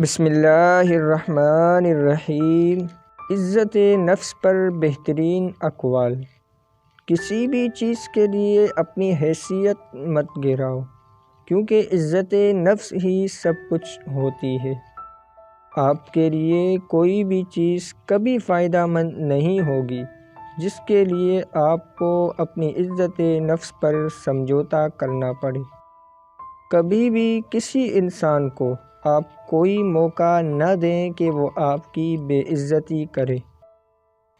بسم اللہ الرحمن الرحیم۔ عزت نفس پر بہترین اقوال۔ کسی بھی چیز کے لیے اپنی حیثیت مت گراؤ، کیونکہ عزت نفس ہی سب کچھ ہوتی ہے۔ آپ کے لیے کوئی بھی چیز کبھی فائدہ مند نہیں ہوگی جس کے لیے آپ کو اپنی عزت نفس پر سمجھوتا کرنا پڑے۔ کبھی بھی کسی انسان کو آپ کوئی موقع نہ دیں کہ وہ آپ کی بے عزتی کرے۔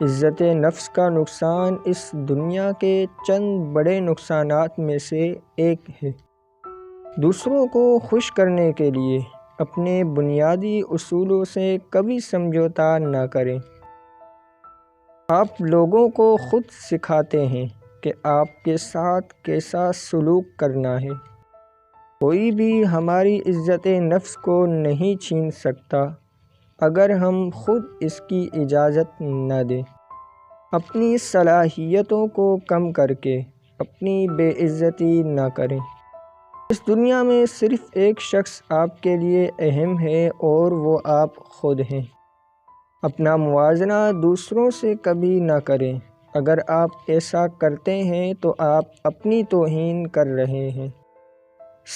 عزت نفس کا نقصان اس دنیا کے چند بڑے نقصانات میں سے ایک ہے۔ دوسروں کو خوش کرنے کے لیے اپنے بنیادی اصولوں سے کبھی سمجھوتا نہ کریں۔ آپ لوگوں کو خود سکھاتے ہیں کہ آپ کے ساتھ کیسا سلوک کرنا ہے۔ کوئی بھی ہماری عزت نفس کو نہیں چھین سکتا اگر ہم خود اس کی اجازت نہ دیں۔ اپنی صلاحیتوں کو کم کر کے اپنی بے عزتی نہ کریں۔ اس دنیا میں صرف ایک شخص آپ کے لیے اہم ہے اور وہ آپ خود ہیں۔ اپنا موازنہ دوسروں سے کبھی نہ کریں۔ اگر آپ ایسا کرتے ہیں تو آپ اپنی توہین کر رہے ہیں۔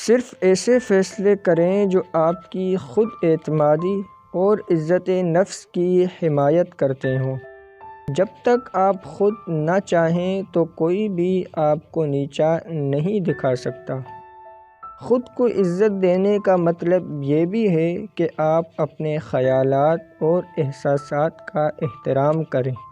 صرف ایسے فیصلے کریں جو آپ کی خود اعتمادی اور عزت نفس کی حمایت کرتے ہوں۔ جب تک آپ خود نہ چاہیں تو کوئی بھی آپ کو نیچا نہیں دکھا سکتا۔ خود کو عزت دینے کا مطلب یہ بھی ہے کہ آپ اپنے خیالات اور احساسات کا احترام کریں۔